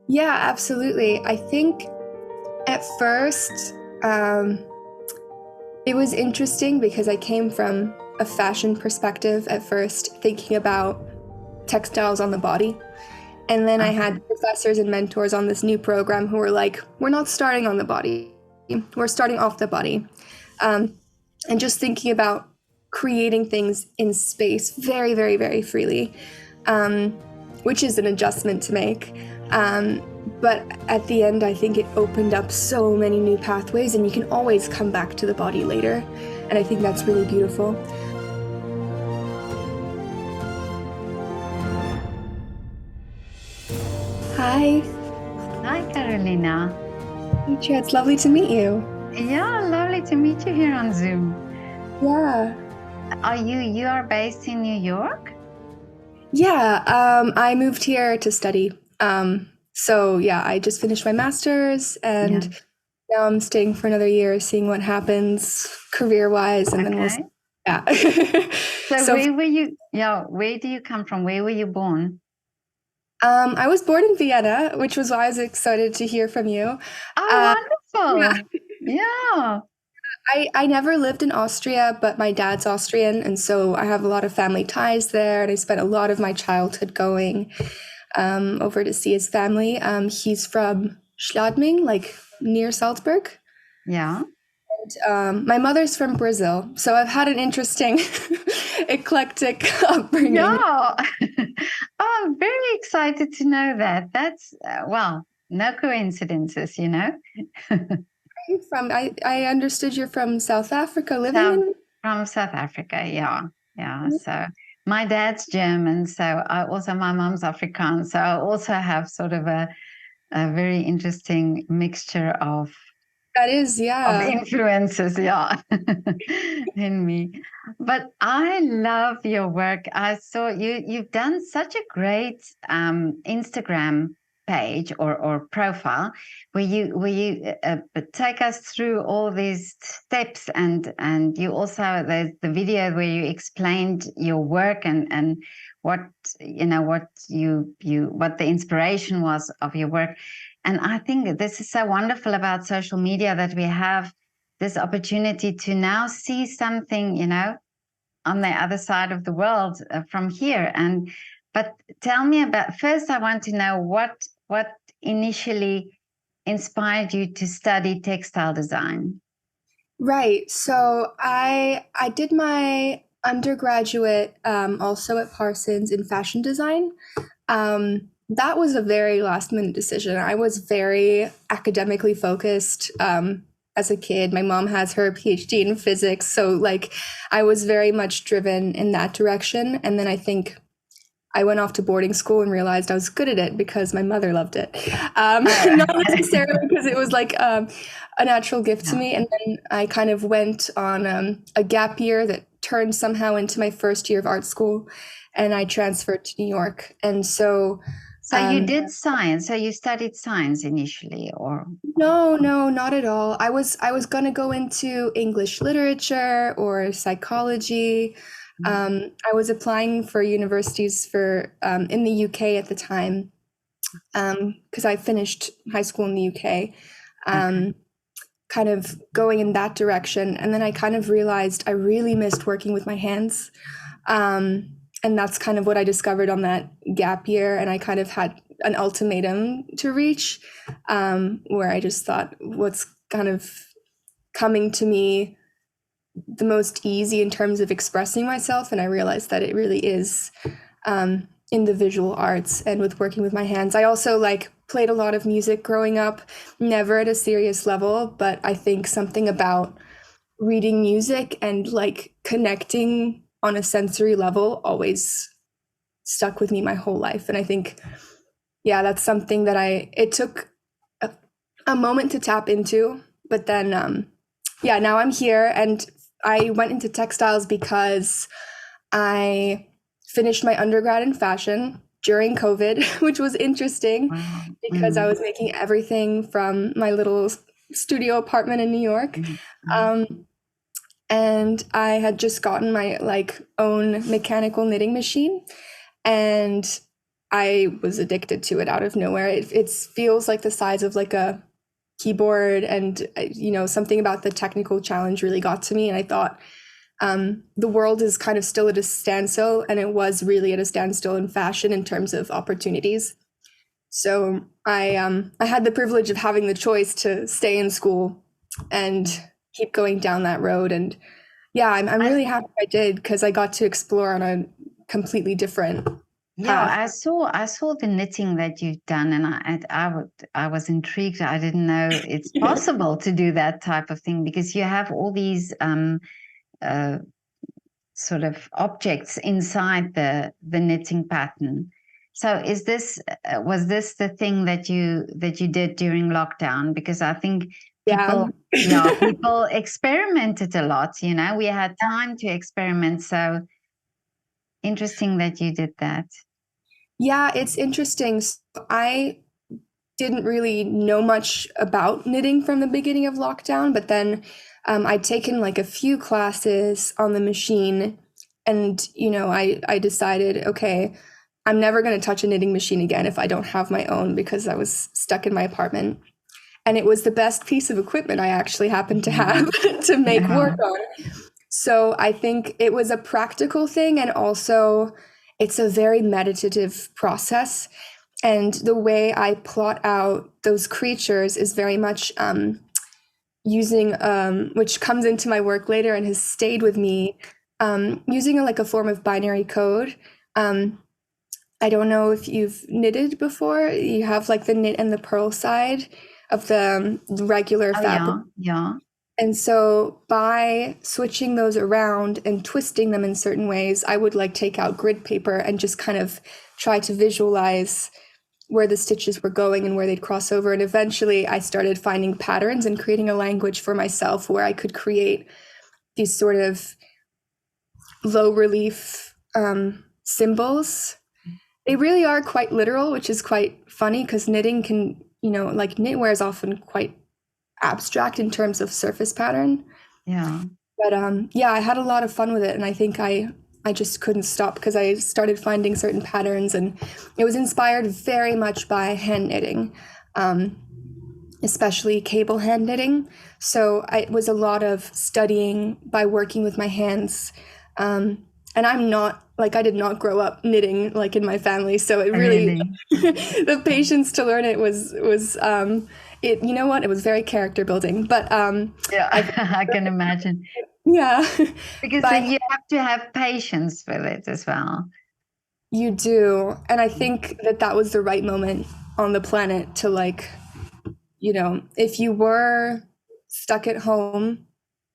Yeah, absolutely. I think at first, um, it was interesting because I came from a fashion perspective at first, thinking about textiles on the body. And then I Okay. had professors and mentors on this new program who were like, we're not starting on the body, we're starting off the body. Um, and just thinking about creating things in space very, very, very freely, um, which is an adjustment to make. But at the end, I think it opened up so many new pathways, and you can always come back to the body later. And I think that's really beautiful. Hi, Hi, Carolina. Mitra, it's lovely to meet you. Yeah, lovely to meet you here on Zoom. Yeah. You are based in New York? Yeah, I moved here to study. So yeah, I just finished my master's and Yeah. now I'm staying for another year, seeing what happens career-wise, and then we'll see. Okay. Yeah. So So where were you? Yeah, where do you come from? Where were you born? I was born in Vienna, which was why I was excited to hear from you. Uh, Oh, yeah, wonderful. Yeah. I never lived in Austria, but my dad's Austrian, and so I have a lot of family ties there, and I spent a lot of my childhood going over to see his family. He's from Schladming, like near Salzburg. Yeah. My mother's from Brazil, so I've had an interesting, eclectic upbringing. Yeah. Oh, I'm very excited to know that. That's, well, no coincidences, you know? Are you from? I understood you're from South Africa, living So in. from South Africa, yeah, yeah. So my dad's German, so my mom's Afrikaans, so I also have sort of a very interesting mixture That is, of yeah. influences, yeah, in me. But I love your work. I saw you've done such a great Instagram page or profile where you take us through all these steps and you also there's the video where you explained your work and what what you what the inspiration was of your work. And I think this is so wonderful about social media that we have this opportunity to now see something, on the other side of the world from here. But tell me about first. I want to know what initially inspired you to study textile design. Right. So I did my undergraduate also at Parsons in fashion design. That was a very last minute decision. I was very academically focused as a kid. My mom has her PhD in physics, so like I was very much driven in that direction. And then I think I went off to boarding school and realized I was good at it because my mother loved it. Not necessarily because it was like a natural gift to Yeah. me. And then I kind of went on a gap year that turned somehow into my first year of art school, and I transferred to New York. And so, So you um, did science. So you studied science initially, or no, no, not at all. I was gonna go into English literature or psychology. I was applying for universities for in the UK at the time because I finished high school in the UK, okay. um, kind of going in that direction. And then I kind of realized I really missed working with my hands. Um, and that's kind of what I discovered on that gap year. And I kind of had an ultimatum to reach where I just thought, what's kind of coming to me the most easy in terms of expressing myself? And I realized that it really is in the visual arts and with working with my hands. I also like played a lot of music growing up, never at a serious level, but I think something about reading music and like connecting on a sensory level always stuck with me my whole life. And I think, yeah, that's something that it took a, a moment to tap into, but then, yeah, now I'm here and I went into textiles because I finished my undergrad in fashion during COVID, which was interesting Wow. because I Mm, was making everything from my little studio apartment in New York. mm, mm. Um, and I had just gotten my like own mechanical knitting machine, and I was addicted to it out of nowhere. It feels like the size of like a keyboard, and something about the technical challenge really got to me, and I thought the world is kind of still at a standstill, and it was really at a standstill in fashion in terms of opportunities. So I had the privilege of having the choice to stay in school and keep going down that road. And yeah, I'm I, really happy I did, because I got to explore on a completely different yeah, path. I saw the knitting that you've done, and I was intrigued. I didn't know it's possible to do that type of thing because you have all these uh, sort of objects inside the knitting pattern. So was this the thing that you did during lockdown? Because I think Yeah. people, yeah, people experimented a lot, we had time to experiment. So interesting that you did that. Yeah, it's interesting. So I didn't really know much about knitting from the beginning of lockdown, but then I'd taken like a few classes on the machine, and I decided, okay, I'm never going to touch a knitting machine again if I don't have my own, because I was stuck in my apartment. And it was the best piece of equipment I actually happened to have to make Yeah. work on. So I think it was a practical thing, and also it's a very meditative process. And the way I plot out those creatures is very much using, which comes into my work later and has stayed with me, using like a form of binary code. Um, I don't know if you've knitted before. You have like the knit and the purl side of the regular Oh fabric. yeah, yeah. And so by switching those around and twisting them in certain ways, I would like take out grid paper and just kind of try to visualize where the stitches were going and where they'd cross over. And eventually I started finding patterns and creating a language for myself where I could create these sort of low relief symbols. They really are quite literal, which is quite funny, because knitting can, like knitwear is often quite abstract in terms of surface pattern. Yeah. But yeah, I had a lot of fun with it, and I think I just couldn't stop, because I started finding certain patterns, and it was inspired very much by hand knitting, um, especially cable hand knitting. So it was a lot of studying by working with my hands. And I'm not like, I did not grow up knitting like in my family, so it really Really. the patience to learn it was it, it was very character building. But Yeah, I I can imagine. yeah, Because by you have to have patience with it as well. you do. And I think that that was the right moment on the planet to, like, if you were stuck at home,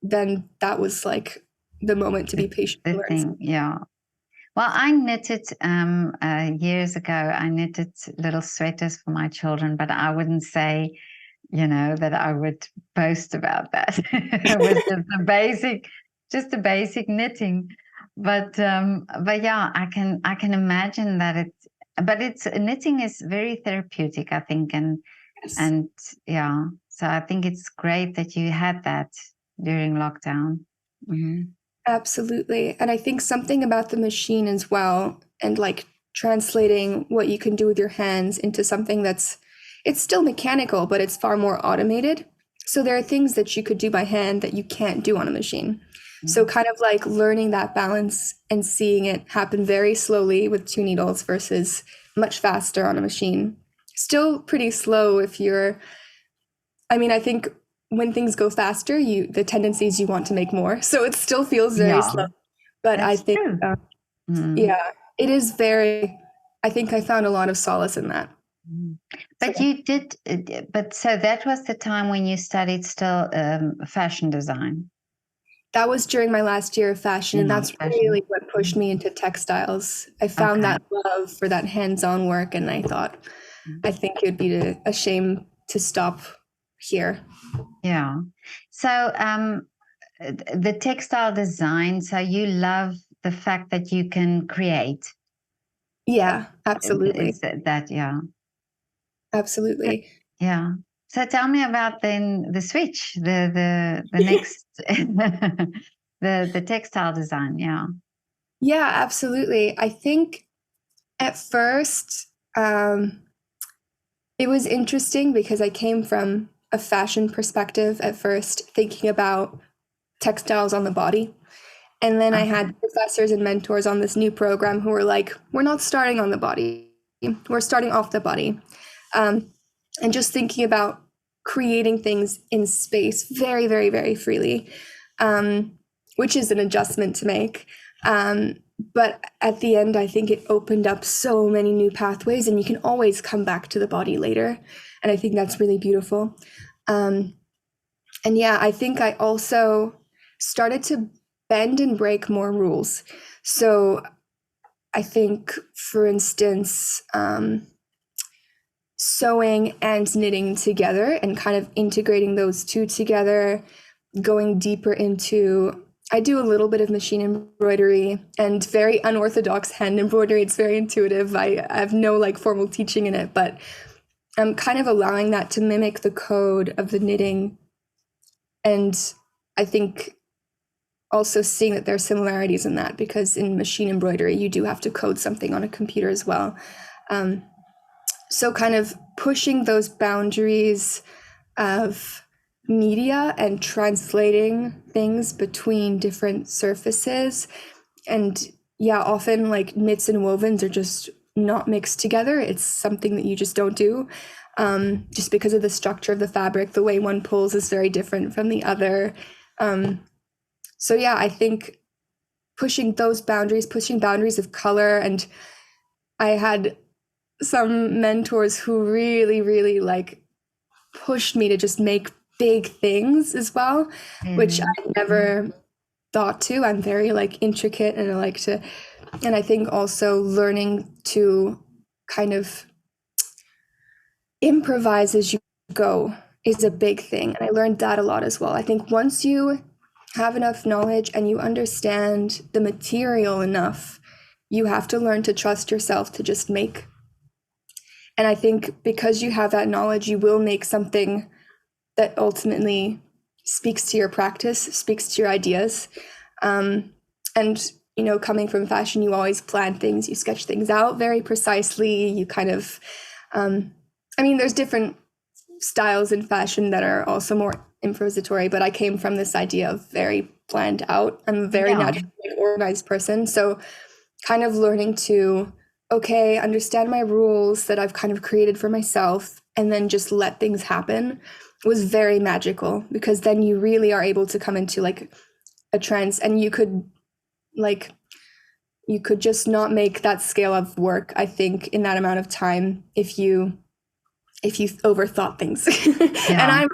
then that was like the moment to The, be patient the to learn. thing, yeah. Well, I knitted years ago. I knitted little sweaters for my children, but I wouldn't say, that I would boast about that. It was just the basic knitting. But yeah, I can imagine that but it's knitting is very therapeutic, I think, Yes, and yeah, so I think it's great that you had that during lockdown. Hmm. absolutely. And I think something about the machine as well, and like translating what you can do with your hands into something that's, it's still mechanical, but it's far more automated. So there are things that you could do by hand that you can't do on a machine. So kind of like learning that balance and seeing it happen very slowly with two needles versus much faster on a machine. Still pretty slow if you're, I mean, I think when things go faster, the tendency is you want to make more. So it still feels very Yeah, slow. But I that's think, true. Mm. yeah, it is very, I think I found a lot of solace in that. Mm. So But you did, but so that was the time when you studied still fashion design. that was during my last year of fashion. Yeah, And that's fashion. really what pushed me into textiles. I found Okay. that love for that hands on work. And I thought, I think it would be a shame to stop here. Yeah. So the textile design, so you love the fact that you can create. Yeah, absolutely. Is that, yeah. Absolutely. Yeah. So tell me about then the switch, the next the textile design. Yeah. Yeah, absolutely. I think at first Um, it was interesting because I came from a fashion perspective at first, thinking about textiles on the body. And then I Okay. had professors and mentors on this new program who were like, we're not starting on the body, we're starting off the body. Um, and just thinking about creating things in space very, very, very freely, um, which is an adjustment to make. But at the end, I think it opened up so many new pathways, and you can always come back to the body later. And I think that's really beautiful. Um, and yeah, I think I also started to bend and break more rules. So I think, for instance, sewing and knitting together and kind of integrating those two together, going deeper into, I do a little bit of machine embroidery and very unorthodox hand embroidery. It's very intuitive. I have no like formal teaching in it, but I'm kind of allowing that to mimic the code of the knitting. And I think also seeing that there are similarities in that, because in machine embroidery, you do have to code something on a computer as well. So kind of pushing those boundaries of media and translating things between different surfaces. And yeah, often like knits and wovens are just not mixed together. It's something that you just don't do. Just because of the structure of the fabric, the way one pulls is very different from the other. So yeah, I think pushing those boundaries, pushing boundaries of color. And I had some mentors who really, really like pushed me to just make big things as well, which Really? I never thought to. I'm very like intricate and I like to, and I think also learning to kind of improvise as you go is a big thing. And I learned that a lot as well. I think once you have enough knowledge and you understand the material enough, you have to learn to trust yourself to just make. And I think because you have that knowledge, you will make something that ultimately speaks to your practice, speaks to your ideas. And, you know, coming from fashion, you always plan things, you sketch things out very precisely. You kind of, I mean, there's different styles in fashion that are also more improvisatory, but I came from this idea of very planned out. I'm a very Yeah. naturally organized person. So kind of learning to, okay, understand my rules that I've kind of created for myself and then just let things happen was very magical, because then you really are able to come into like a trance, and like you could just not make that scale of work, I think, in that amount of time if you overthought things. And Yeah. I'm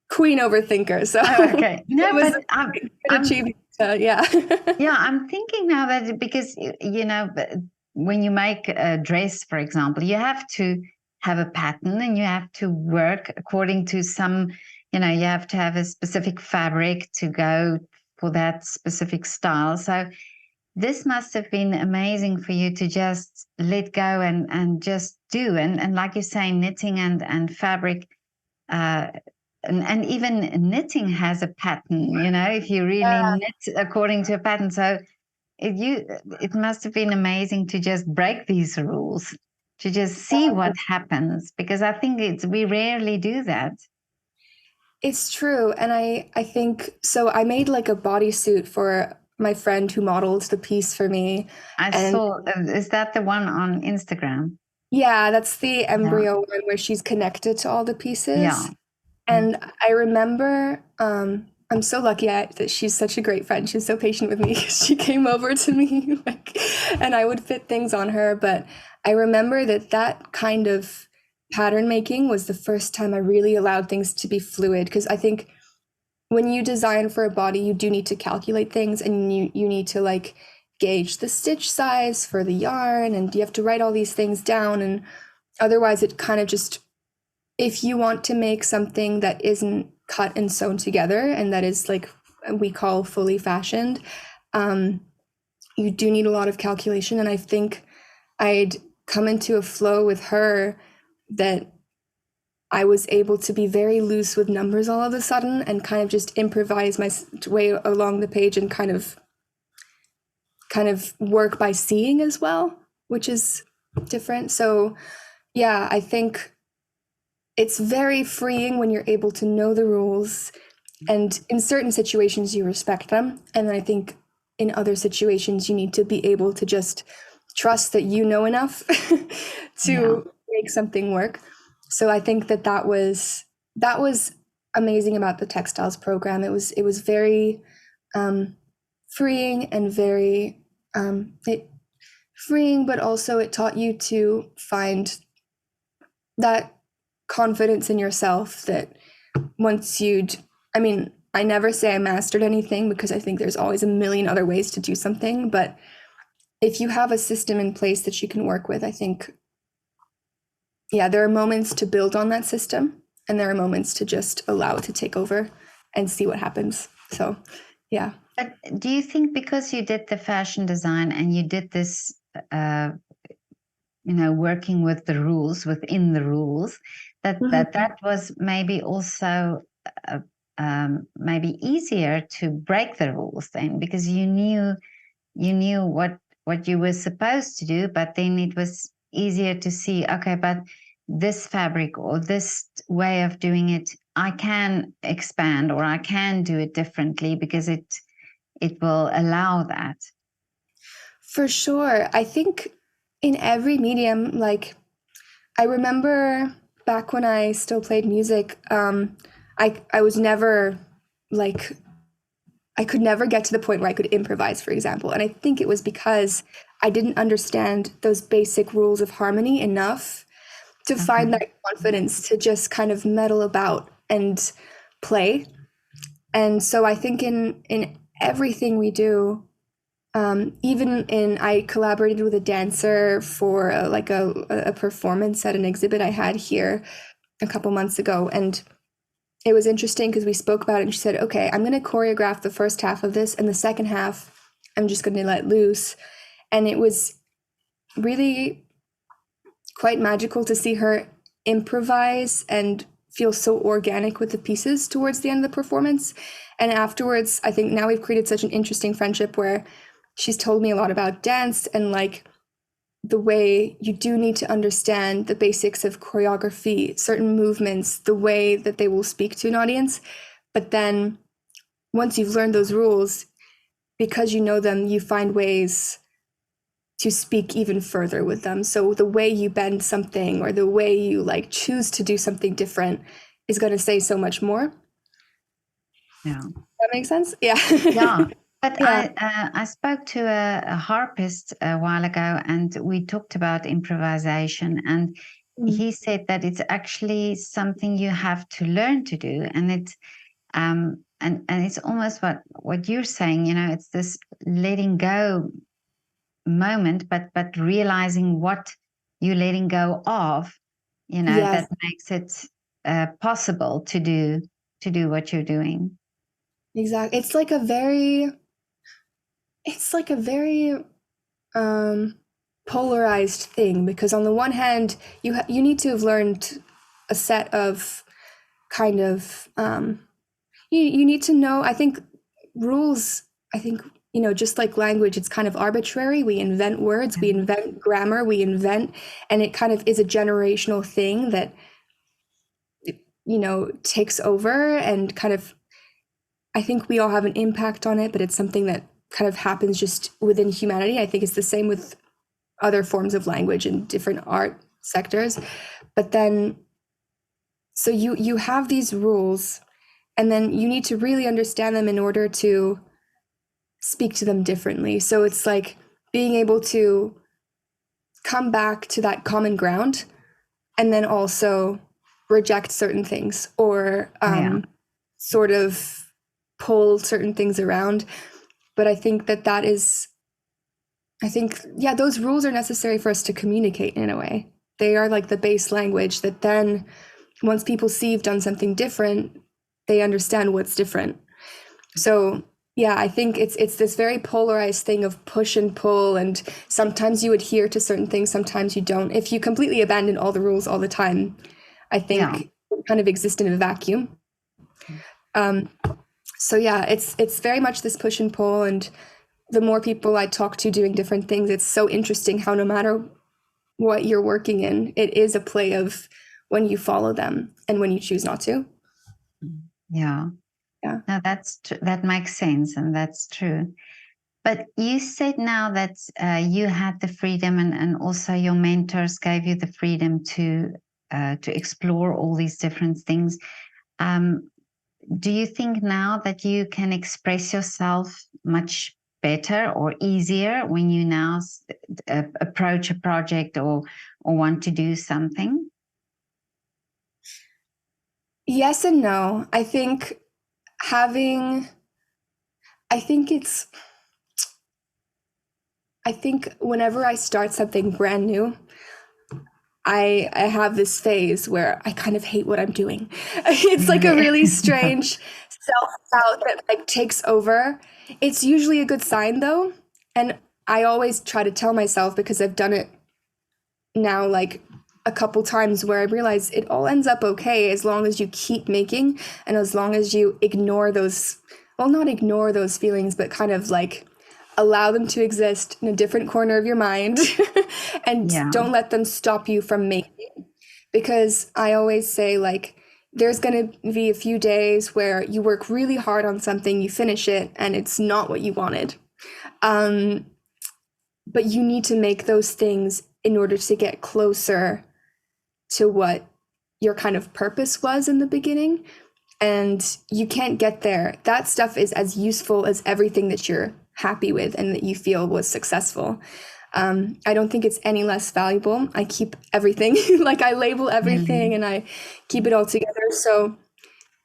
queen overthinker, so Oh, okay. it No, was but a good I'm achievement. Yeah. yeah, I'm thinking now that because you know, when you make a dress, for example, you have to have a pattern and you have to work according to some, you know, you have to have a specific fabric to go for that specific style. So this must have been amazing for you to just let go and just do. And like you say, knitting and fabric, uh, and even knitting has a pattern, you know, if you really Yeah. knit according to a pattern. So it must have been amazing to just break these rules, to just see what happens, because I think we rarely do that. It's true. And I think so. I made like a bodysuit for my friend who modeled the piece for me. I And saw, is that the one on Instagram? yeah, that's the Yeah. embryo one where she's connected to all the Yeah. pieces. Mm. And I remember, I'm so lucky that she's such a great friend. She's so patient with me. She came over to me, like, and I would fit things on her. But I remember that kind of pattern making was the first time I really allowed things to be fluid. Because I think when you design for a body, you do need to calculate things, and you need to like gauge the stitch size for the yarn, and you have to write all these things down. And otherwise, it kind of just, if you want to make something that isn't cut and sewn together and that is like we call fully fashioned, um, you do need a lot of calculation. And I think I'd come into a flow with her that I was able to be very loose with numbers all of a sudden and kind of just improvise my way along the page and kind of work by seeing as well, which is different. So yeah, I think it's very freeing when you're able to know the rules, and in certain situations you respect them, and then I think in other situations you need to be able to just trust that you know enough Yeah. to make something work. So I think that was amazing about the textiles program. It was very freeing and very it freeing, but also it taught you to find that confidence in yourself that once you'd, I mean, I never say I mastered anything because I think there's always a million other ways to do something. But if you have a system in place that you can work with, I think, yeah, there are moments to build on that system and there are moments to just allow it to take over and see what happens. So, yeah. But do you think because you did the fashion design and you did this, working with the rules within the rules, that was maybe also uh, maybe easier to break the rules then, because you knew what you were supposed to do, but then it was easier to see, okay, but this fabric or this way of doing it, I can expand or I can do it differently because it will allow that. For sure. I think in every medium, like I remember back when I still played music, I was never like I could never get to the point where I could improvise, for example. And I think it was because I didn't understand those basic rules of harmony enough to find Okay. that confidence to just kind of meddle about and play. And so I think in everything we do, even in I collaborated with a dancer for a performance at an exhibit I had here a couple months ago, and it was interesting because we spoke about it and she said, okay, I'm going to choreograph the first half of this and the second half I'm just going to let loose. And it was really quite magical to see her improvise and feel so organic with the pieces towards the end of the performance. And afterwards, I think now we've created such an interesting friendship where she's told me a lot about dance and like the way you do need to understand the basics of choreography, certain movements, the way that they will speak to an audience. But then once you've learned those rules, because you know them, you find ways to speak even further with them. So the way you bend something or the way you like choose to do something different is going to say so much more. Yeah. That makes sense? Yeah. Yeah. But Yeah. I spoke to a harpist a while ago, and we talked about improvisation, and Mm. he said that it's actually something you have to learn to do, and and it's almost what you're saying. It's this letting go moment, but realizing what you're letting go of, Yes, that makes it possible to do what you're doing. exactly. It's like a very um, polarized thing because on the one hand, you need to have learned a set of kind of you need to know. I think rules. I think just like language, it's kind of arbitrary. We invent words, we invent grammar, we invent, and it kind of is a generational thing that takes over and kind of. I think we all have an impact on it, but it's something that kind of happens just within humanity. I think it's the same with other forms of language in different art sectors. But then so you have these rules and then you need to really understand them in order to speak to them differently. So it's like being able to come back to that common ground and then also reject certain things or Yeah. sort of pull certain things around. But I think yeah, those rules are necessary for us to communicate in a way. They are like the base language that then once people see you've done something different, they understand what's different. So yeah, I think it's this very polarized thing of push and pull, and sometimes you adhere to certain things, sometimes you don't. If you completely abandon all the rules all the time, I Yeah. think you kind of exist in a vacuum. Um, so yeah, it's very much this push and pull, and the more people I talk to doing different things, it's so interesting how no matter what you're working in. It is a play of when you follow them and when you choose not to. Yeah. Yeah. No, that makes sense, and that's true. But you said now that you had the freedom, and also your mentors gave you the freedom to explore all these different things. Do you think now that you can express yourself much better or easier when you now approach a project or want to do something? Yes and no. Having, I think it's, I think whenever I start something brand new, I have this phase where I kind of hate what I'm doing. It's like a really strange self-doubt that like takes over. It's usually a good sign though. And I always try to tell myself, because I've done it now like a couple times, where I realize it all ends up okay as long as you keep making and as long as you ignore those, well, not ignore those feelings, but kind of like allow them to exist in a different corner of your mind and Yeah. don't let them stop you from making. Because I always say, like, there's going to be a few days where you work really hard on something, you finish it, and it's not what you wanted. But you need to make those things in order to get closer to what your kind of purpose was in the beginning. And you can't get there. That stuff is as useful as everything that you're happy with and that you feel was successful. I don't think it's any less valuable. I keep everything, like I label everything and I keep it all together. So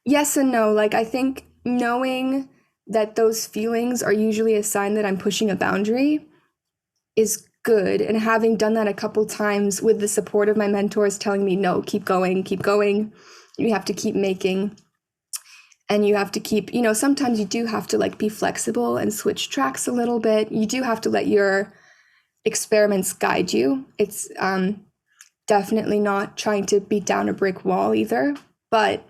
yes and no. Like, I think knowing that those feelings are usually a sign that I'm pushing a boundary is good. And having done that a couple times with the support of my mentors telling me, no, keep going, keep going. You have to keep making. And you have to keep, sometimes you do have to like be flexible and switch tracks a little bit. You do have to let your experiments guide you. It's definitely not trying to beat down a brick wall either, but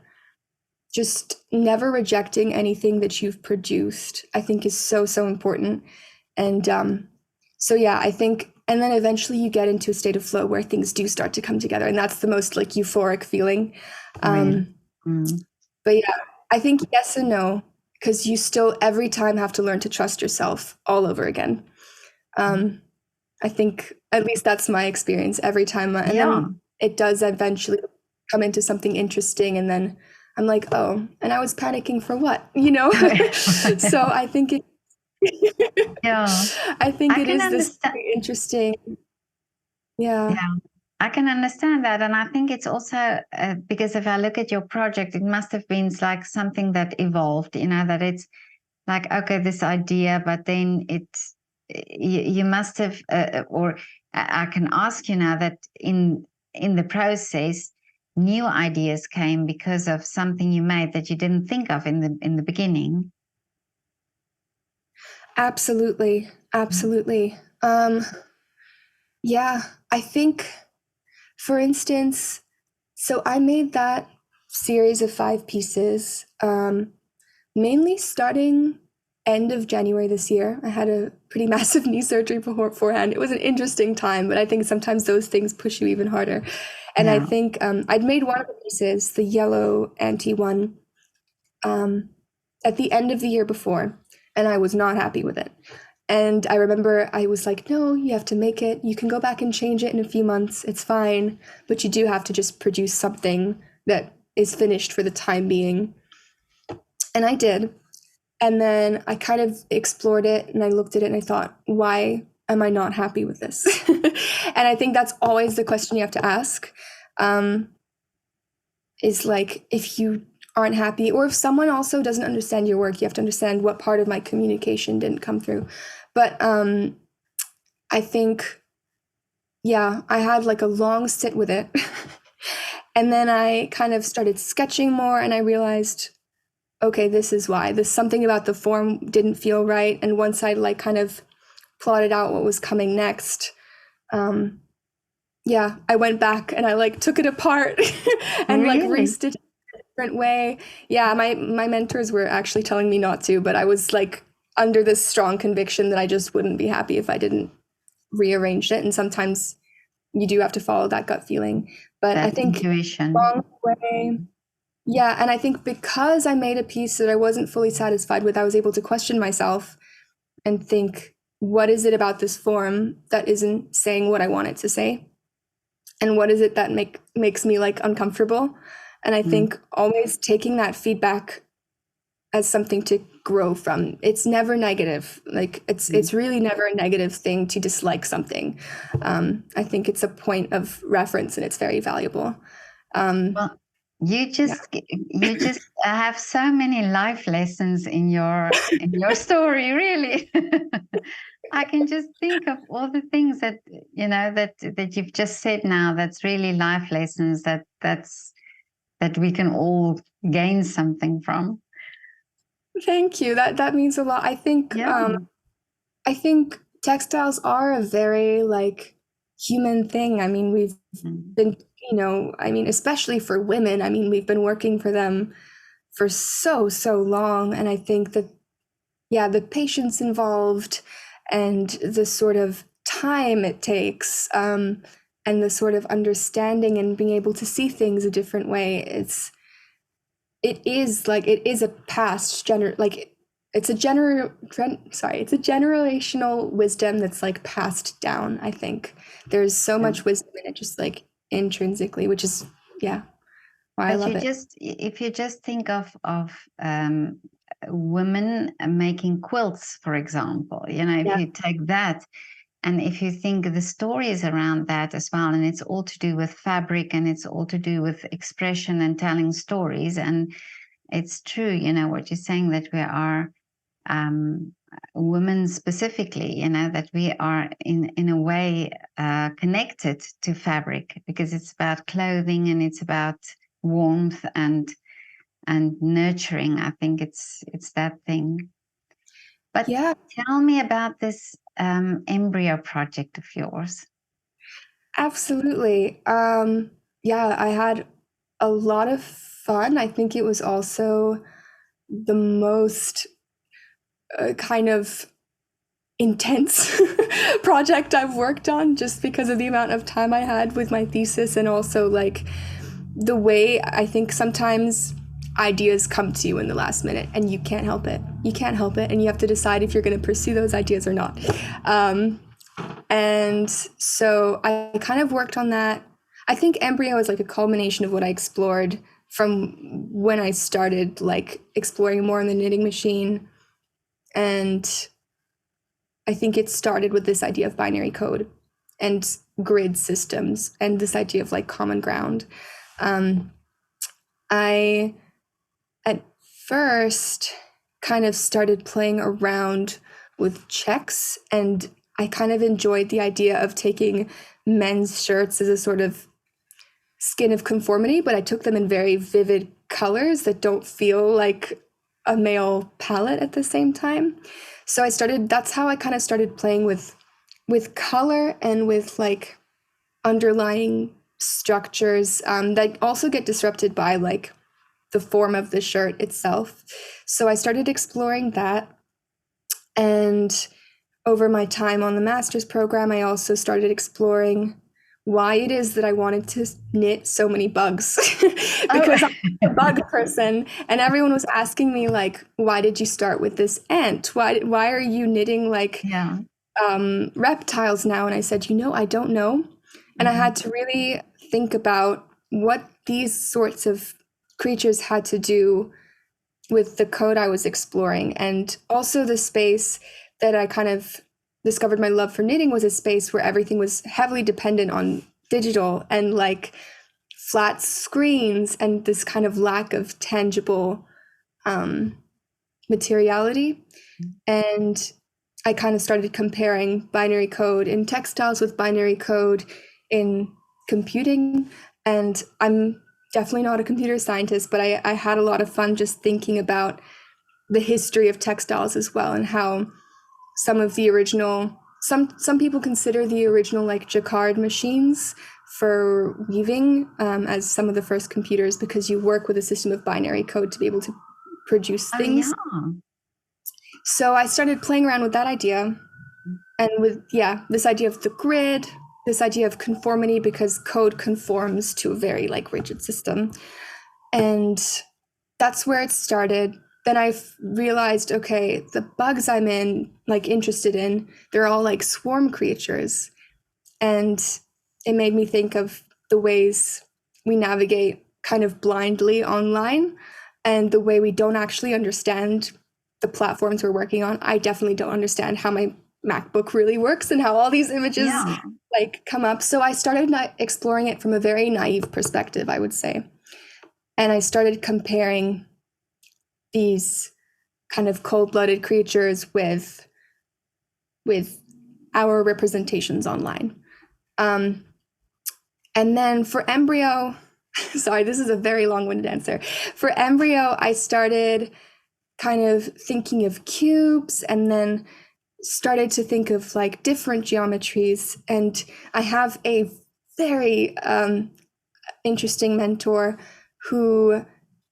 just never rejecting anything that you've produced, I think is so, so important. And so, yeah, I think, and then eventually you get into a state of flow where things do start to come together. And that's the most like euphoric feeling. But yeah, I think yes and no, because you still every time have to learn to trust yourself all over again. I think at least that's my experience every time. And then it does eventually come into something interesting. And then I'm like, oh, and I was panicking for what, So I think it, I think it is this interesting. Yeah. I can understand that. And I think it's also because if I look at your project, it must have been like something that evolved, that it's like, okay, this idea, but then you must have, or I can ask you now that in the process, new ideas came because of something you made that you didn't think of in the beginning. Absolutely. Absolutely. Yeah, I think, for instance, so I made that series of 5 pieces, mainly starting end of January this year. I had a pretty massive knee surgery beforehand. It was an interesting time, but I think sometimes those things push you even harder. And I think I'd made one of the pieces, the yellow anti one, at the end of the year before, and I was not happy with it. And I remember I was like, no, you have to make it. You can go back and change it in a few months. It's fine. But you do have to just produce something that is finished for the time being. And I did. And then I kind of explored it and I looked at it and I thought, why am I not happy with this? And I think that's always the question you have to ask. Is like, if you aren't happy, or if someone also doesn't understand your work, you have to understand what part of my communication didn't come through. But I think, yeah, I had like a long sit with it. And then I kind of started sketching more and I realized, okay, this is why. There's something about the form didn't feel right. And once I like kind of plotted out what was coming next, yeah, I went back and I like took it apart and like restitched it in a different way. Yeah, my mentors were actually telling me not to, but I was like under this strong conviction that I just wouldn't be happy if I didn't rearrange it. And sometimes you do have to follow that gut feeling. But I That think intuition. along the way, yeah, and I think because I made a piece that I wasn't fully satisfied with, I was able to question myself and think, what is it about this form that isn't saying what I want it to say? And what is it that makes me like uncomfortable? And I Mm. think always taking that feedback as something to grow from. It's never negative. Like Mm. it's really never a negative thing to dislike something. I think it's a point of reference and it's very valuable. Well, you Yeah. just have so many life lessons in your story, really. I can just think of all the things that that you've just said now. That's really life lessons that we can all gain something from. Thank you. That means a lot. Yeah. I think textiles are a very like human thing. I mean, we've Mm. been, I mean, especially for women, I mean, we've been working for them for so long. And I think that, yeah, the patience involved and the sort of time it takes, and the sort of understanding and being able to see things a different way, it is a past like it's a it's a generational wisdom that's like passed down. I think there's so Yeah. much wisdom in it, just like intrinsically, which is, yeah, why I But love it. if you just think of women making quilts, for example, if Yeah. you take that, and if you think the stories around that as well, and it's all to do with fabric, and it's all to do with expression and telling stories, and it's true, what you're saying, that we are um, women specifically, that we are in a way connected to fabric, because it's about clothing and it's about warmth and nurturing. I think it's that thing. But Yeah, tell me about this embryo project of yours. absolutely. Yeah, I had a lot of fun. I think it was also the most kind of intense project I've worked on, just because of the amount of time I had with my thesis, and also like the way I think sometimes ideas come to you in the last minute and you can't help it. You can't help it, and you have to decide if you're going to pursue those ideas or not. Um, and so I kind of worked on that. I think embryo is like a culmination of what I explored from when I started like exploring more in the knitting machine. And I think it started with this idea of binary code and grid systems and this idea of like common ground. Um, I at first kind of started playing around with checks, and I kind of enjoyed the idea of taking men's shirts as a sort of skin of conformity, but I took them in very vivid colors that don't feel like a male palette at the same time. So that's how I kind of started playing with color and with like underlying structures, that also get disrupted by like the form of the shirt itself. So I started exploring that. And over my time on the master's program, I also started exploring why it is that I wanted to knit so many bugs. Oh. Because I'm a bug person, and everyone was asking me like, why did you start with this ant? Why are you knitting like Yeah. reptiles now? And I said, I don't know. And I Mhm. had to really think about what these sorts of creatures had to do with the code I was exploring. And also the space that I kind of discovered my love for knitting was a space where everything was heavily dependent on digital and like flat screens and this kind of lack of tangible um, materiality. And I kind of started comparing binary code in textiles with binary code in computing. And I'm definitely not a computer scientist, but I had a lot of fun just thinking about the history of textiles as well, and how some of the original some people consider the original like jacquard machines for weaving, as some of the first computers, because you work with a system of binary code to be able to produce Oh, yeah. things. So I started playing around with that idea, and with, yeah, this idea of the grid. this idea of conformity because code conforms to a very like rigid system. And that's where it started. Then I realized, okay, the bugs I'm interested in, they're all like swarm creatures. And it made me think of the ways we navigate kind of blindly online and the way we don't actually understand the platforms we're working on. I definitely don't understand how my MacBook really works and how all these images Yeah. like come up. So I started exploring it from a very naive perspective, I would say. And I started comparing these kind of cold-blooded creatures with our representations online. And then for embryo, sorry, this is a very long-winded answer. For embryo, I started kind of thinking of cubes and then started to think of like different geometries. And I have a very interesting mentor who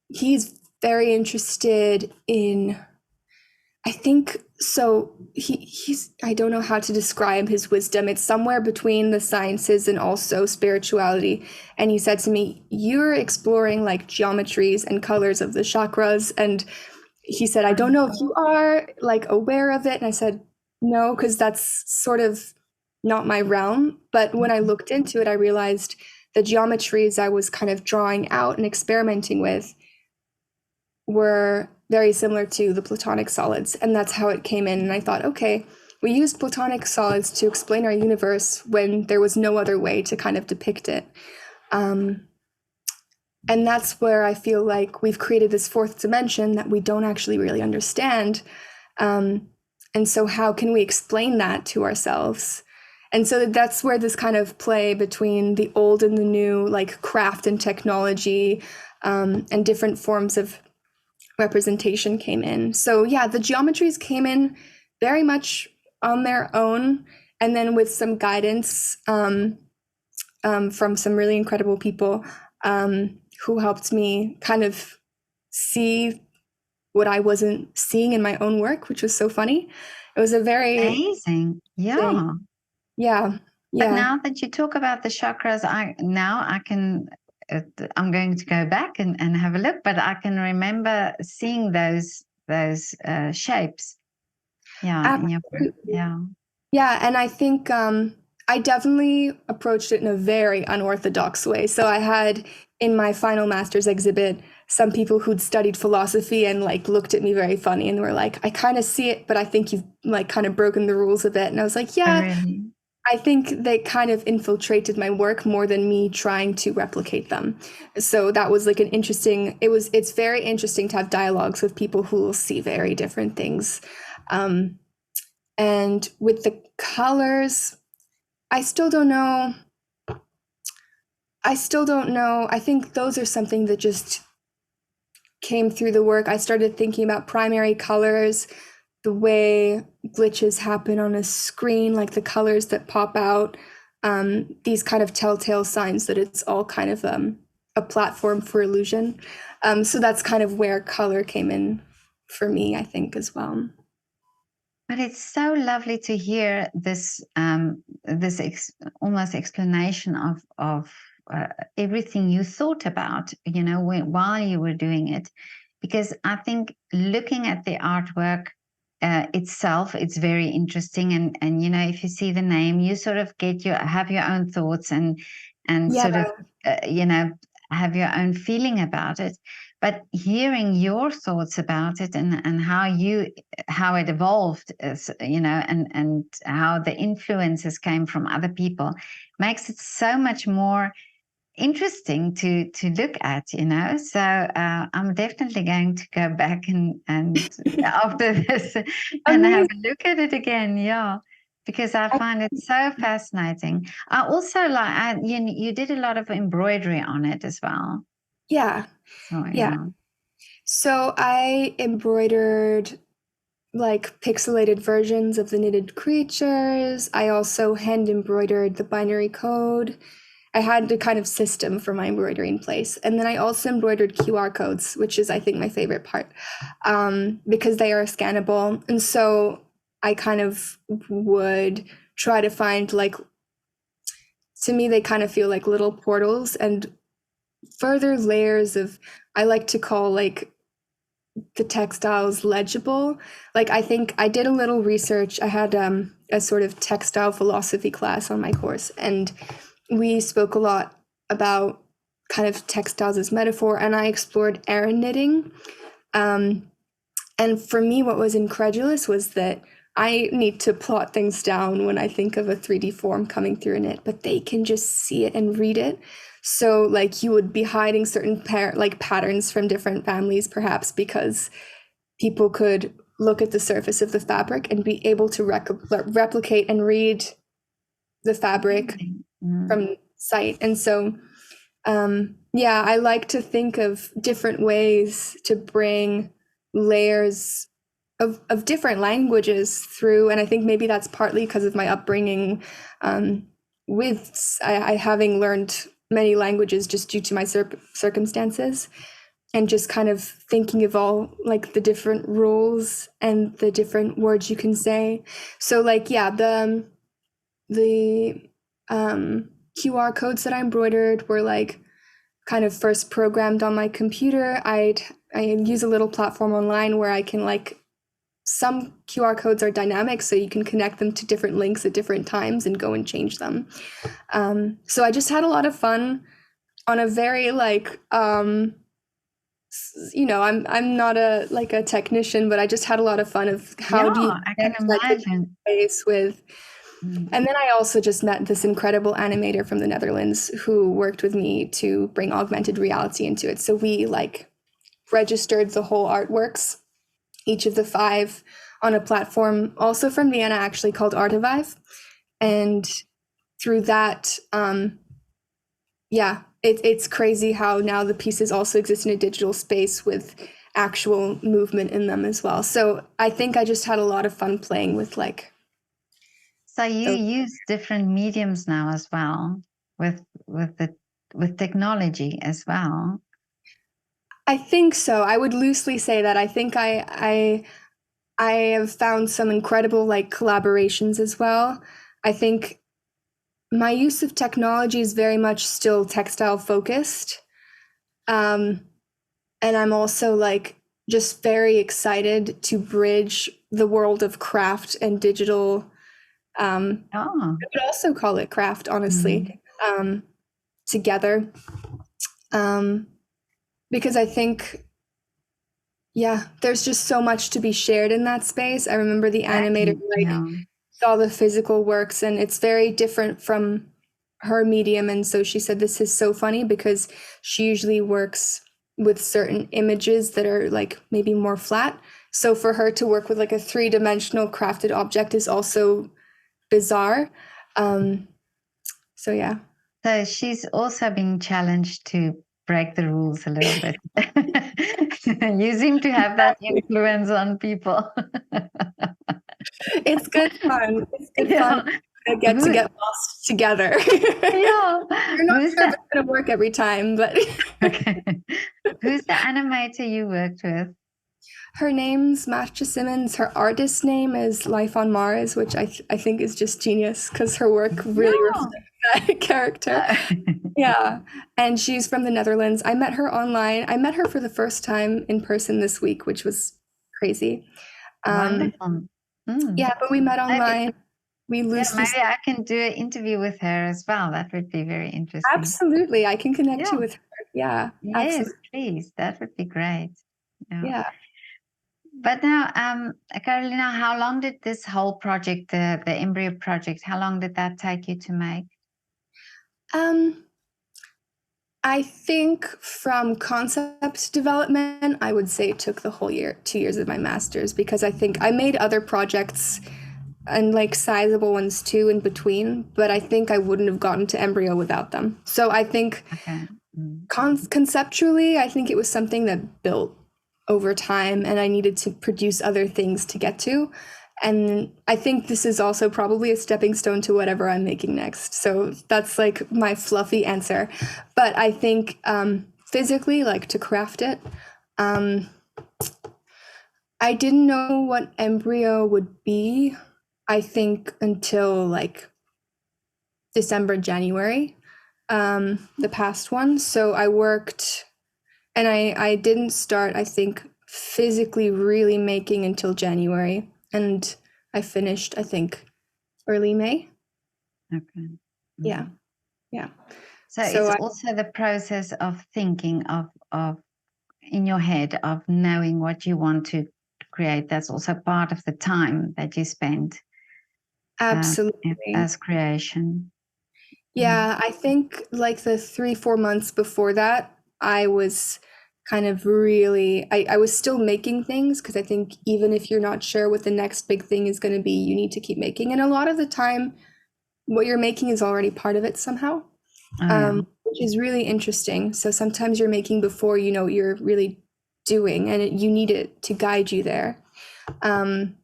he's very interested in, I think so he's I don't know how to describe his wisdom. It's somewhere between the sciences and also spirituality. And he said to me, "You're exploring like geometries and colors of the chakras." And he said, "I don't know if you are like aware of it." And I said, "No, because that's sort of not my realm." But when I looked into it, I realized the geometries I was kind of drawing out and experimenting with were very similar to the Platonic solids. And that's how it came in. And I thought, okay, we used Platonic solids to explain our universe when there was no other way to kind of depict it. And that's where I feel like we've created this fourth dimension that we don't actually really understand. And so how can we explain that to ourselves? And so that's where this kind of play between the old and the new, like craft and technology, and different forms of representation came in. So yeah, the geometries came in very much on their own, and then with some guidance from some really incredible people who helped me kind of see what I wasn't seeing in my own work, which was so funny. It was a very Amazing. thing. Yeah. Yeah, But yeah, now that you talk about the chakras, I can, I'm going to go back and have a look, but I can remember seeing those shapes. Yeah, in your work. absolutely. Yeah. Yeah, and I think I definitely approached it in a very unorthodox way. So I had in my final master's exhibit some people who'd studied philosophy and like looked at me very funny and were like, "I kind of see it, but I think you've like kind of broken the rules a bit." And I was like, Oh, "Yeah, really? I think they kind of infiltrated my work more than me trying to replicate them." So that was like an interesting, it's very interesting to have dialogues with people who will see very different things. Um, and with the colors, I still don't know. I still don't know. I think those are something that just came through the work. I started thinking about primary colors, the way glitches happen on a screen, like the colors that pop out, these kind of telltale signs that it's all kind of a platform for illusion. So that's kind of where color came in for me, I think, as well. But it's so lovely to hear this almost explanation of everything you thought about, while you were doing it, because I think looking at the artwork itself, it's very interesting, and if you see the name, you sort of have your own thoughts and Yeah, sort of have your own feeling about it. But hearing your thoughts about it and how it evolved, and how the influences came from other people makes it so much more interesting to look at, so I'm definitely going to go back and after this and have amazing. a look at it again, yeah, because I find it so fascinating. I also you did a lot of embroidery on it as well, Yeah, so yeah. yeah. So I embroidered like pixelated versions of the knitted creatures. I also hand embroidered the binary code. I had a kind of system for my embroidery in place. And then I also embroidered QR codes, which is, I think, my favorite part, because they are scannable. And so I kind of would try to find like to me, they kind of feel like little portals and further layers of, I like to call like the textiles legible. Like I think I did a little research. I had a sort of textile philosophy class on my course, and we spoke a lot about kind of textiles as metaphor, and I explored air knitting. And for me, what was incredulous was that I need to plot things down when I think of a 3D form coming through a knit, but they can just see it and read it. So, like, you would be hiding certain patterns from different families, perhaps because people could look at the surface of the fabric and be able to replicate and read the fabric from sight. And so, yeah, I like to think of different ways to bring layers of different languages through. And I think maybe that's partly because of my upbringing, with I having learned many languages just due to my circumstances, and just kind of thinking of all like the different rules and the different words you can say. So like, yeah, the QR codes that I embroidered were like kind of first programmed on my computer. I use a little platform online where I can like, some QR codes are dynamic, so you can connect them to different links at different times and go and change them. So I just had a lot of fun on a very like, you know, I'm not a like a technician, but I just had a lot of fun of how do you I can connect that imagine. space with. And then I also just met this incredible animator from the Netherlands who worked with me to bring augmented reality into it. So we like registered the whole artworks, each of the 5, on a platform also from Vienna, actually, called Artivive. And through that, yeah, it's crazy how now the pieces also exist in a digital space with actual movement in them as well. So I think I just had a lot of fun playing with like. So you use different mediums now as well with technology as well. I think so. I would loosely say that. I think I have found some incredible like collaborations as well. I think my use of technology is very much still textile focused. And I'm also like just very excited to bridge the world of craft and digital. I could also call it craft, honestly, together. Because I think, yeah, there's just so much to be shared in that space. I remember the animator like saw the physical works, and it's very different from her medium. And so she said, this is so funny because she usually works with certain images that are like maybe more flat. So for her to work with like a 3-dimensional crafted object is also bizarre. So yeah. So she's also being challenged to break the rules a little bit. You seem to have that influence on people. It's good fun. It's good fun to get lost together. Yeah. You're not sure if it's going to work every time, but Okay. Who's the animator you worked with? Her name's Matcha Simmons. Her artist name is Life on Mars, which I think is just genius because her work really reflects that character. Yeah. And she's from the Netherlands. I met her online. I met her for the first time in person this week, which was crazy. Wonderful. Yeah, but we met online. We loosely. Maybe I can do an interview with her as well. That would be very interesting. Absolutely. I can connect you with her. Yeah. Yes, absolutely. please. That would be great. Yeah. But now, Carolina, how long did this whole project, the embryo project, how long did that take you to make? I think from concept development, I would say it took the whole year, 2 years of my master's, because I think I made other projects and like sizable ones too in between, but I think I wouldn't have gotten to embryo without them. So I think conceptually, I think it was something that built over time, and I needed to produce other things to get to. And I think this is also probably a stepping stone to whatever I'm making next. So that's like my fluffy answer. But I think physically, like to craft it, I didn't know what embryo would be, I think, until like December, January, the past one. So I worked, and I didn't start, I think, physically really making until January. And I finished, I think, early May. Okay. Yeah. Yeah. So So it's I, also the process of thinking of in your head of knowing what you want to create. That's also part of the time that you spend absolutely. as creation. Yeah, I think like the 3, 4 months before that, I was kind of really, I was still making things because I think even if you're not sure what the next big thing is going to be, you need to keep making. And a lot of the time, what you're making is already part of it somehow, Oh yeah. which is really interesting. So sometimes you're making before you know what you're really doing, and you need it to guide you there. Um,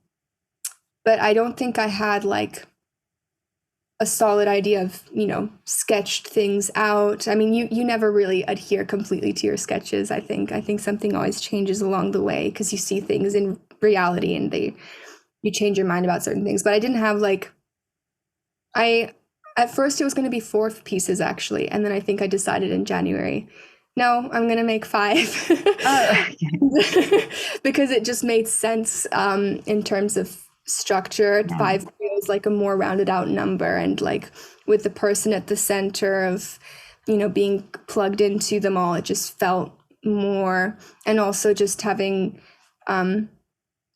but I don't think I had like a solid idea of, sketched things out. I mean, you never really adhere completely to your sketches, I think something always changes along the way because you see things in reality and you change your mind about certain things. But I didn't have like I at first it was going to be 4 pieces actually, and then I think I decided in January, no, I'm going to make 5. Oh, okay. Because it just made sense in terms of structure. Yeah. 5 feels like a more rounded out number, and like with the person at the center of, being plugged into them all, it just felt more. And also just having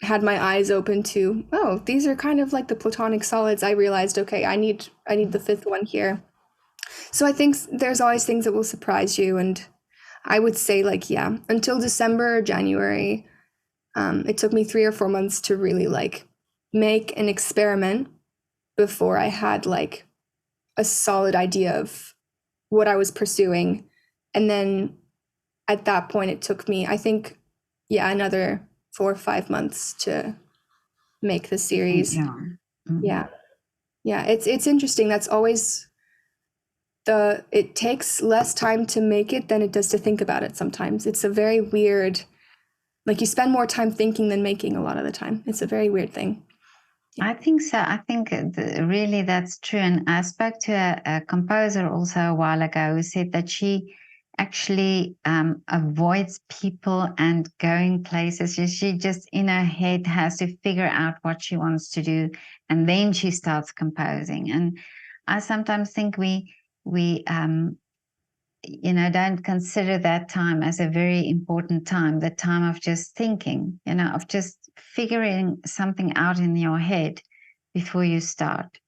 had my eyes open to, oh, these are kind of like the platonic solids. I realized, okay, I need the 5th one here. So I think there's always things that will surprise you, and I would say like, yeah, until December or January, it took me 3 or 4 months to really like make an experiment before I had like a solid idea of what I was pursuing. And then at that point, it took me, I think, yeah, another 4 or 5 months to make the series. Yeah. Yeah. Yeah. It's interesting. That's always it takes less time to make it than it does to think about it sometimes. It's a very weird, like you spend more time thinking than making a lot of the time. It's a very weird thing. I think so. I think really that's true. And I spoke to a composer also a while ago who said that she actually avoids people and going places. She just in her head has to figure out what she wants to do, and then she starts composing. And I sometimes think we don't consider that time as a very important time, the time of just thinking, of just figuring something out in your head before you start.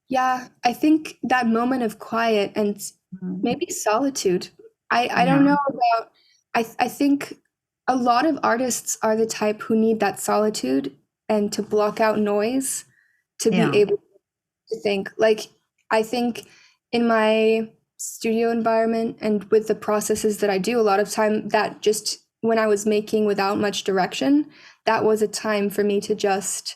Yeah, I think that moment of quiet and Mm. maybe solitude. I don't Yeah, know about, I think a lot of artists are the type who need that solitude and to block out noise to be yeah, able to think. Like, I think in my studio environment and with the processes that I do, a lot of time that just when I was making without much direction, that was a time for me to just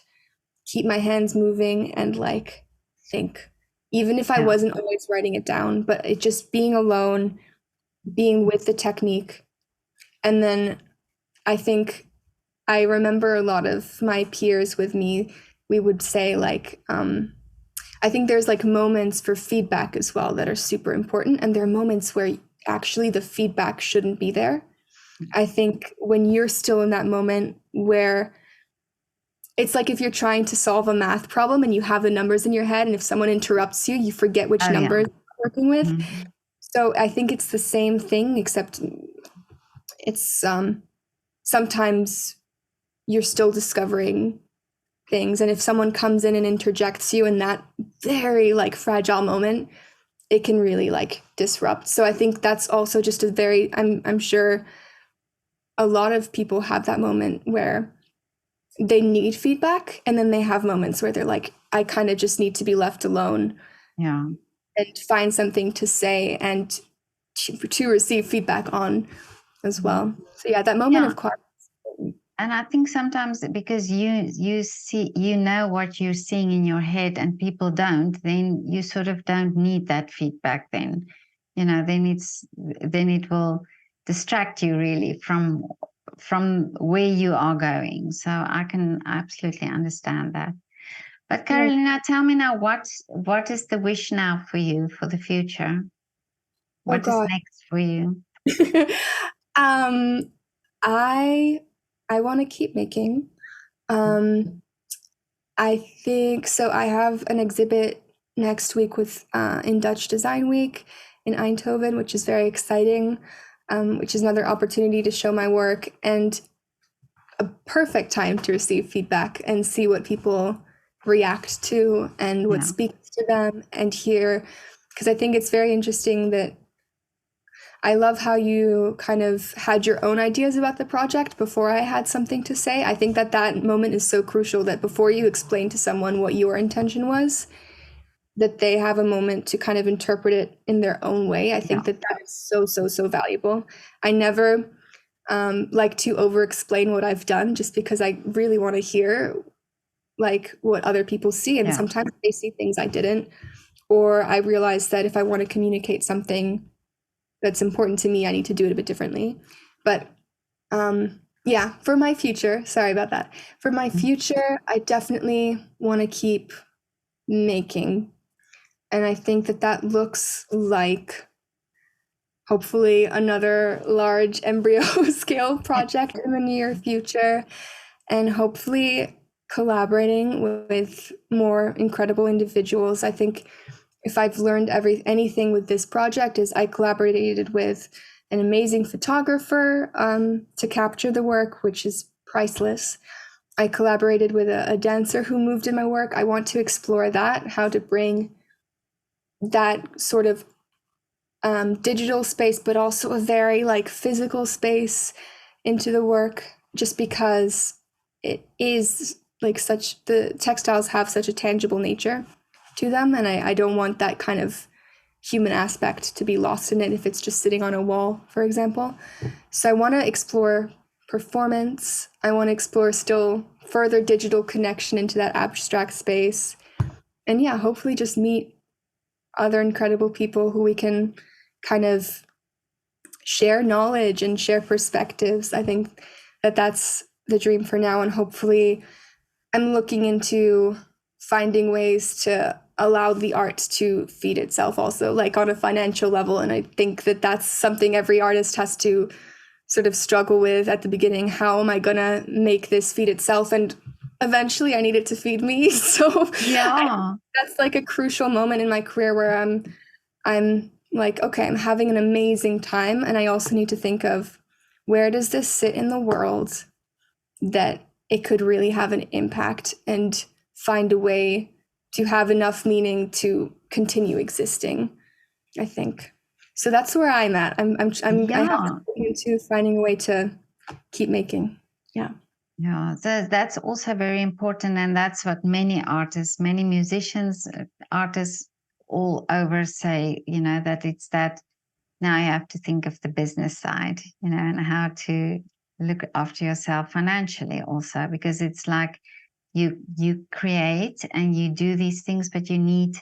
keep my hands moving and like think. Even if I yeah, wasn't always writing it down, but it just being alone, being with the technique. And then I think I remember a lot of my peers with me, we would say like, I think there's like moments for feedback as well that are super important. And there are moments where actually the feedback shouldn't be there. I think when you're still in that moment where it's like if you're trying to solve a math problem and you have the numbers in your head, and if someone interrupts you, you forget which oh yeah. numbers you're working with. Mhm. So I think it's the same thing, except it's sometimes you're still discovering things. And if someone comes in and interjects you in that very like fragile moment, it can really like disrupt. So I think that's also just a very, I'm sure a lot of people have that moment where they need feedback, and then they have moments where they're like, I kind of just need to be left alone Yeah, and find something to say and to receive feedback on as well. So yeah, that moment yeah. of quiet. And I think sometimes because you see what you're seeing in your head and people don't, then you sort of don't need that feedback then. Then it will distract you really from where you are going. So I can absolutely understand that. But Carolina, tell me now, what is the wish now for you for the future? Oh What is God. next for you? um, I want to keep making. I think so. I have an exhibit next week with in Dutch Design Week in Eindhoven, which is very exciting. Which is another opportunity to show my work and a perfect time to receive feedback and see what people react to and what Yeah. speaks to them and hear. Because I think it's very interesting that I love how you kind of had your own ideas about the project before I had something to say. I think that that moment is so crucial that before you explain to someone what your intention was, that they have a moment to kind of interpret it in their own way. I think that that is so, so, so valuable. I never like to over explain what I've done just because I really want to hear like what other people see. And sometimes they see things I didn't, or I realize that if I want to communicate something that's important to me, I need to do it a bit differently. But yeah, for my future, sorry about that. For my future, I definitely want to keep making. And I think that that looks like hopefully another large embryo scale project in the near future, and hopefully collaborating with more incredible individuals. I think if I've learned anything with this project is I collaborated with an amazing photographer to capture the work, which is priceless. I collaborated with a dancer who moved in my work. I want to explore that, how to bring that sort of digital space, but also a very like physical space into the work, just because it is like such, the textiles have such a tangible nature to them, and I don't want that kind of human aspect to be lost in it if it's just sitting on a wall, for example. So I want to explore performance. I want to explore still further digital connection into that abstract space, and yeah, hopefully just meet other incredible people who we can kind of share knowledge and share perspectives. I think that that's the dream for now, and hopefully I'm looking into finding ways to allow the art to feed itself also, like on a financial level. And I think that that's something every artist has to sort of struggle with at the beginning. How am I gonna make this feed itself? And eventually I need it to feed me. So that's like a crucial moment in my career where I'm like, okay, I'm having an amazing time, and I also need to think of where does this sit in the world that it could really have an impact and find a way to have enough meaning to continue existing, I think. So that's where I'm at. I have to look into finding a way to keep making. Yeah. Yeah, so that's also very important. And that's what many artists, many musicians, artists all over say, that it's that now you have to think of the business side, and how to look after yourself financially also, because it's like you create and you do these things, but you need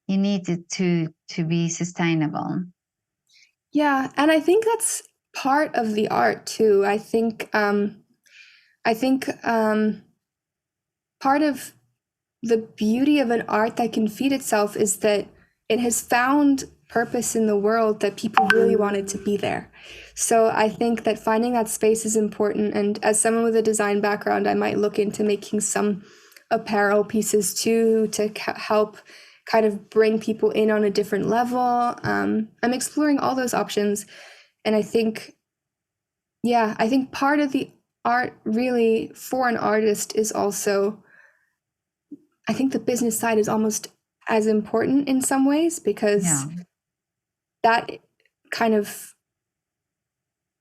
it to be sustainable. Yeah, and I think that's part of the art too. I think part of the beauty of an art that can feed itself is that it has found purpose in the world that people really wanted to be there. So I think that finding that space is important. And as someone with a design background, I might look into making some apparel pieces too to help kind of bring people in on a different level. I'm exploring all those options. And I think part of the art really for an artist is also, I think the business side is almost as important in some ways, because that kind of,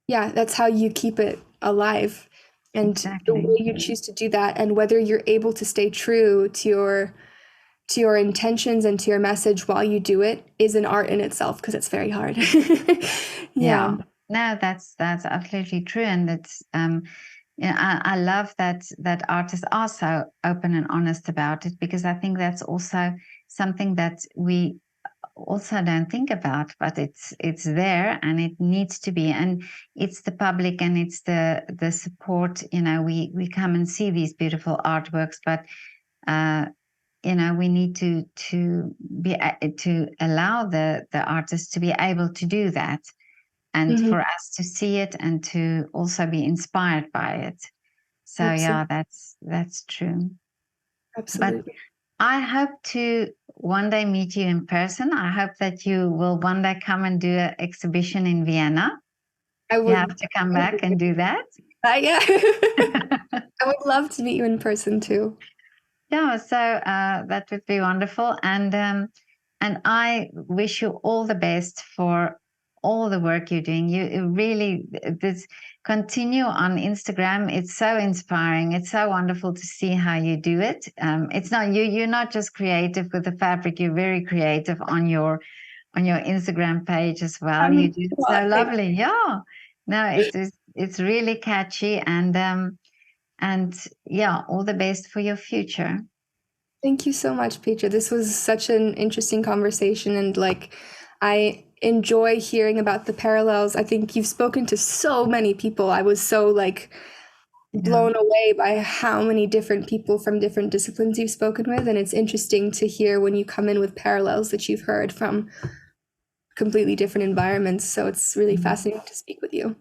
that's how you keep it alive. And the way you choose to do that, and whether you're able to stay true to your intentions and to your message while you do it, is an art in itself, because it's very hard. No, that's absolutely true. And it's I love that artists are so open and honest about it, because I think that's also something that we also don't think about, but it's there and it needs to be. And it's the public and it's the support. We come and see these beautiful artworks, but we need to be to allow the artist to be able to do that, and Mhm. for us to see it and to also be inspired by it. So yeah, Absolutely. that's true. But Absolutely. I hope to one day meet you in person. I hope that you will one day come and do an exhibition in Vienna. I You have would. to come back and do that. Yeah. I would love to meet you in person too. Yeah, so that would be wonderful, and I wish you all the best for all the work you're doing. You really this continue on Instagram. It's so inspiring. It's so wonderful to see how you do it. It's not you. You're not just creative with the fabric. You're very creative on your Instagram page as well. You do it so Thank lovely. Yeah, no, it's really catchy, and yeah, all the best for your future. Thank you so much, Petra. This was such an interesting conversation, and like, I enjoy hearing about the parallels. I think you've spoken to so many people. I was so like Yeah. blown away by how many different people from different disciplines you've spoken with, and it's interesting to hear when you come in with parallels that you've heard from completely different environments. So it's really Mhm. fascinating to speak with you.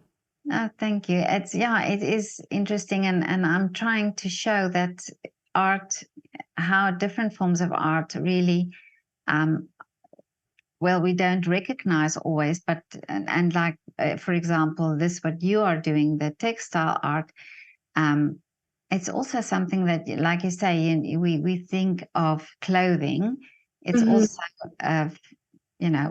Oh, thank you. It is interesting, and I'm trying to show that art, how different forms of art really, um, well, we don't recognize always, but and like for example, this what you are doing, the textile art, um, it's also something that, like you say, we think of clothing. It's Mhm. also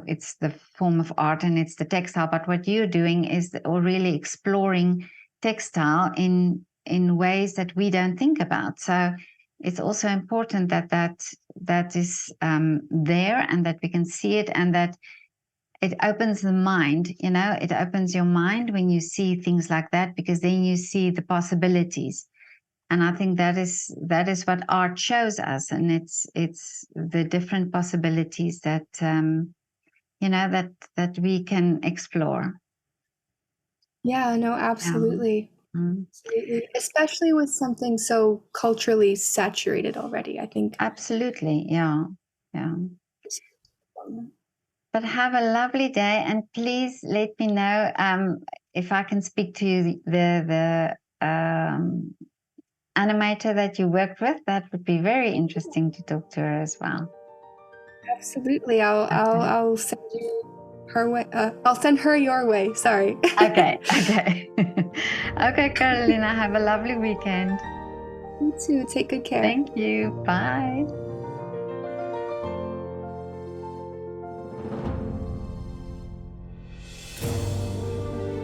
it's the form of art and it's the textile. But what you're doing is or really exploring textile in ways that we don't think about. So it's also important that that is there, and that we can see it, and that it opens the mind. It opens your mind when you see things like that, because then you see the possibilities. And I think that is what art shows us, and it's the different possibilities that that we can explore. Yeah, no, Yeah. absolutely. Mm. Absolutely. Especially with something so culturally saturated already, I think. Absolutely. Yeah. Yeah. But have a lovely day, and please let me know if I can speak to the animator that you worked with. That would be very interesting to talk to her as well. Absolutely. I'll I'll Okay. I'll send you her way. I'll send her your way. Sorry. Okay. Okay. Okay, Carolina. Have a lovely weekend. You too. Take good care. Thank you. Bye.